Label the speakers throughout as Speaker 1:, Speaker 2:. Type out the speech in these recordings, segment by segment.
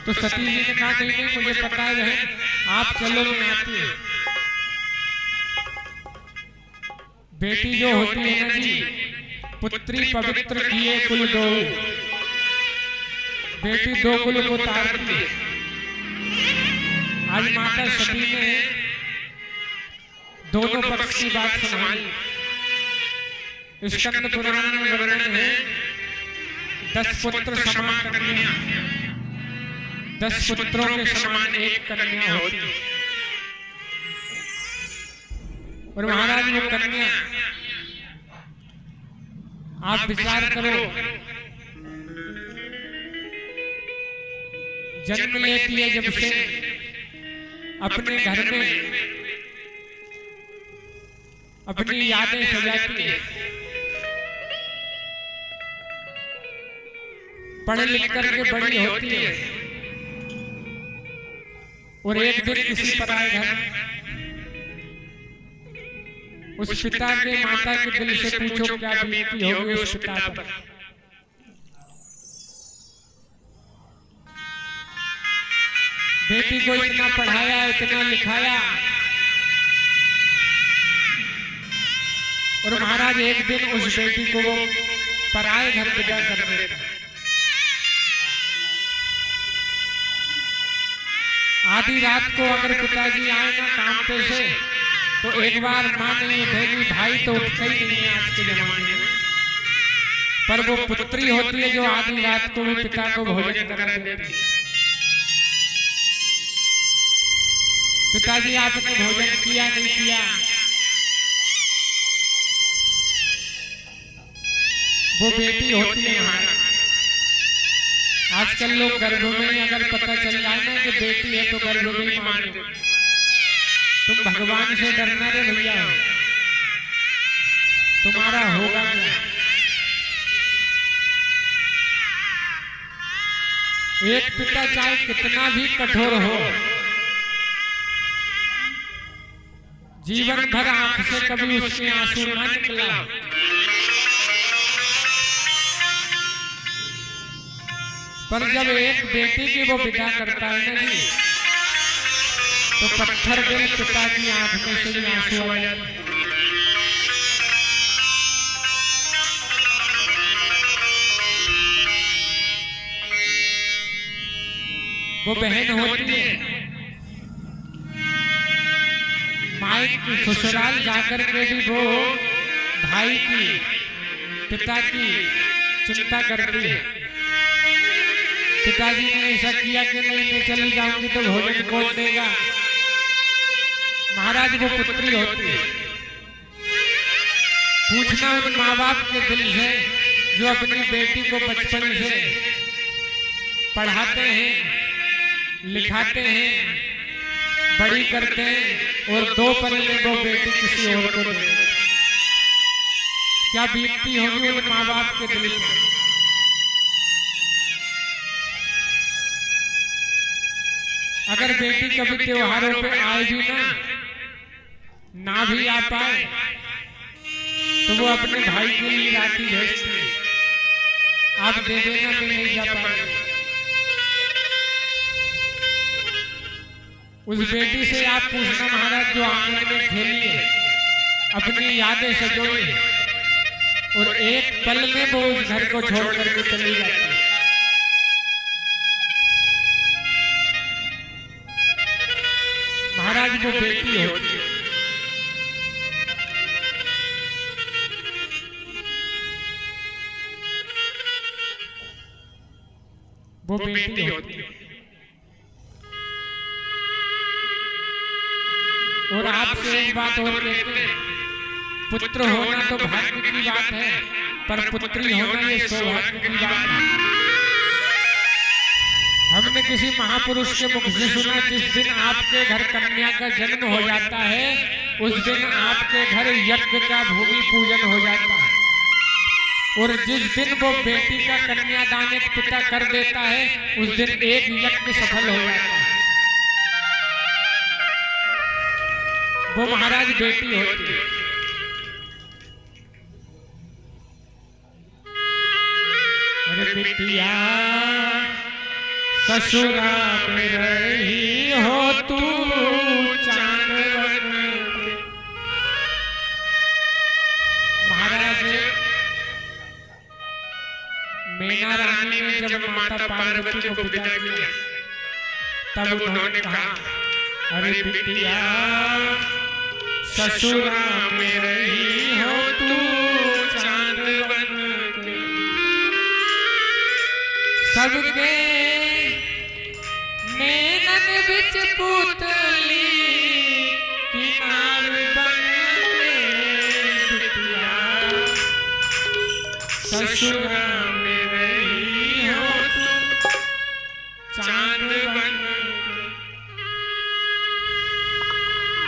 Speaker 1: तो सती जी ने कहा नहीं नहीं मुझे पता है बहन, आप चलो मैं आती हूँ। बेटी जो होती है ना जी, पुत्री पवित्र किए कुल दो, बेटी दो कुल को तारती है। आज माता सती ने दोनों पक्ष की बात संभाली। स्कंद पुराण में वर्णन है 10 पुत्र समान कन्या, 10 पुत्रों के समान एक कन्या होती है। और महाराज वो कन्या, आप विचार करो, जन्म लेती है जब से अपने घर में अपनी यादें सजाती है, पढ़ लिख करके बड़ी होती है। और एक दिन किसी पराये घर उस पिता के माता के दिल से पूछो क्या बीती होगी उस पिता पर। बेटी को इतना पढ़ाया, इतना लिखाया, और महाराज एक दिन उस बेटी को वो पराये घर विदा कर देता। आधी रात को अगर पिताजी आए ना काम पे से, तो एक बार मां नहीं उठेगी, भाई तो उठता ही नहीं है आज के जमाने में। पर वो पुत्री होती है जो आधी रात को भी पिता को भोजन करा देती है। पिताजी आपने भोजन किया नहीं किया, वो बेटी होती है महाराज। आजकल लोग गर्भ में अगर पता चल जाए ना कि बेटी है तो गर्भ में ही मान लेते। तुम भगवान से डरना रे भैया, तुम्हारा होगा क्या। एक पिता चाहे कितना भी कठोर हो, जीवन भर आंख से कभी उसके आंसू ना निकला, पर जब एक बेटी की वो विदा करता है ना जी, तो पत्थर दिल पिता की आंख में से भी आंसू आ जाते हैं। वो बहन होती है, माई की ससुराल जाकर के भी वो भाई की, पिता की चिंता करती है। पिताजी ने ऐसा किया कि नहीं मैं चली जाऊंगी तो भोजन कौन देगा। महाराज वो पुत्री होती है, पूछना उन माँ बाप के दिल से जो अपनी बेटी को बचपन से पढ़ाते हैं, लिखाते हैं, बड़ी करते हैं, और 2 पल में वो बेटी किसी और को दे, क्या बीतती होगी उन माँ बाप के दिल में। अगर बेटी कभी त्योहारों पे आए भी ना भी आ पाए, तो वो अपने भाई के लिए राखी भेजती है, आप दे देना मैं नहीं जा पाऊंगी। उस बेटी से आप पूछना महाराज जो आंगन में खेली है, अपनी यादें सजोई है, और एक पल में वो उस घर को छोड़ करके चली जाती है। महाराज वो बेटी होती है, वो बेटी होती है। और आपसे एक बात और कहते हैं, पुत्र होना तो भाग्य की बात है, पर पुत्री होना ये सौभाग्य की बात है। हमने किसी महापुरुष के मुख से सुना, जिस दिन आपके घर कन्या का जन्म हो जाता है, उस दिन आपके घर यज्ञ का भूमि पूजन हो जाता है। और जिस दिन वो बेटी का कन्यादान एक पिता कर देता है, उस दिन एक यज्ञ सफल हो जाता है। वो महाराज बेटी होती है। अरे बिटिया ससुरा में रही हो तू चांदवन के। महाराज मीना रानी ने जब माता पार्वती को विदा किया तब उन्होंने कहा, अरे बिटिया ससुरा में रही हो तू चांदवन के। सबके नैनन बिच पुतली किनार बन के बिटिया ससुरा में रही हो तू चांदवन के।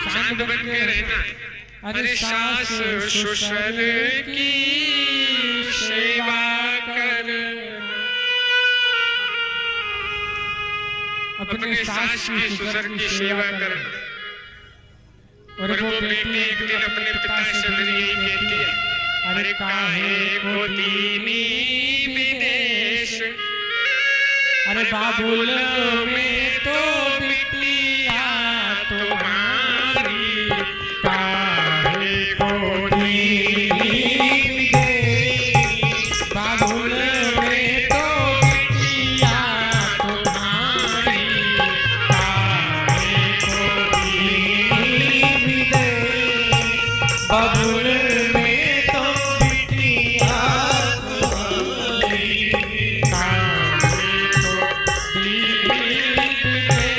Speaker 1: चांद बन के रहना। अरे सास ससुर की सेवा कर, अपने सास की ससुर की सेवा कर। और वो बेटी एक दिन अपने पिता से कहती है, अरे काहे को दीनी विदेश, अरे बाबुल में तो बिटिया तुम्हारी, काहे को दीनी विदेश, बाबुल में तो बिटिया तुम्हारी, काहे को दीनी विदेश, बाबुल में तो बिटिया तुम्हारी, काहे को दीनी विदेश।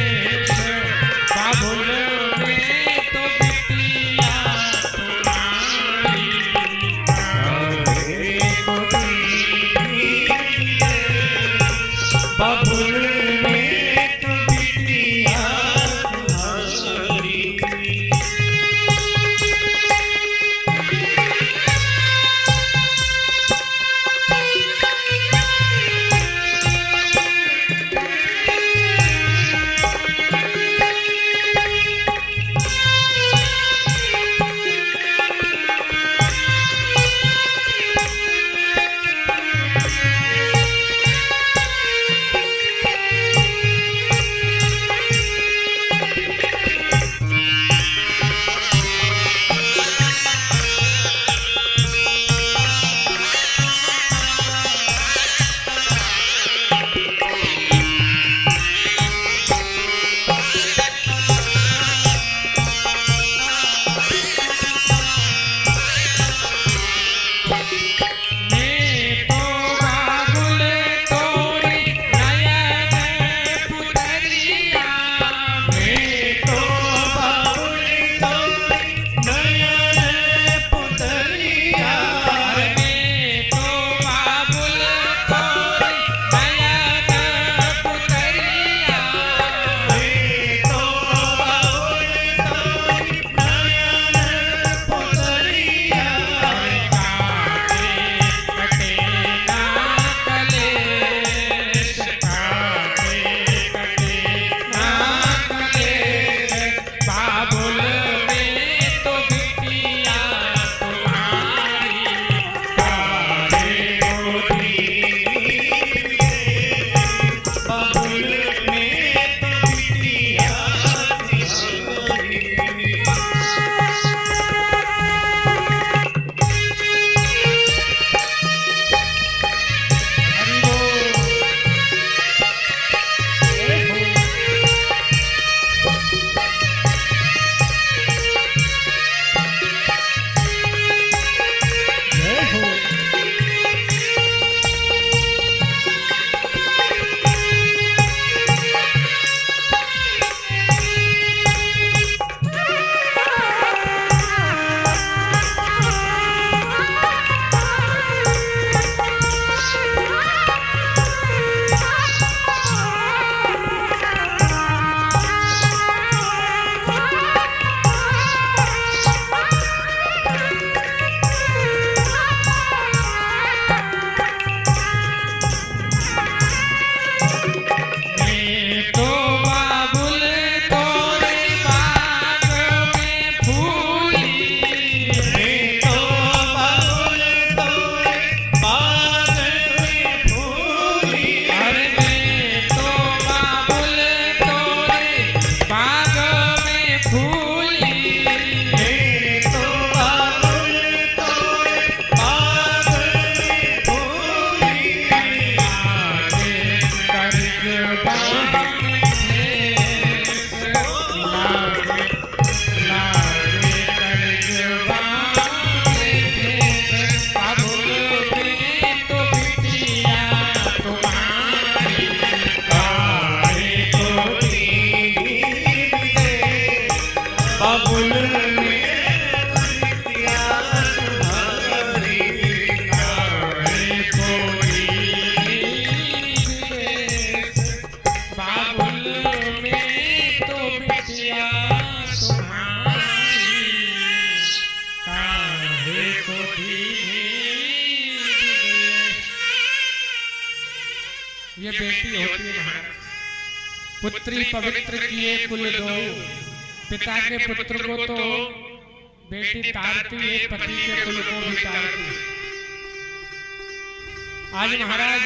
Speaker 1: बेटी होती है महाराज। पुत्री पवित्र किए कुल दो, पिता के पुत्र को तो बेटी तारती है, पति के कुल को भी तारती है। आज महाराज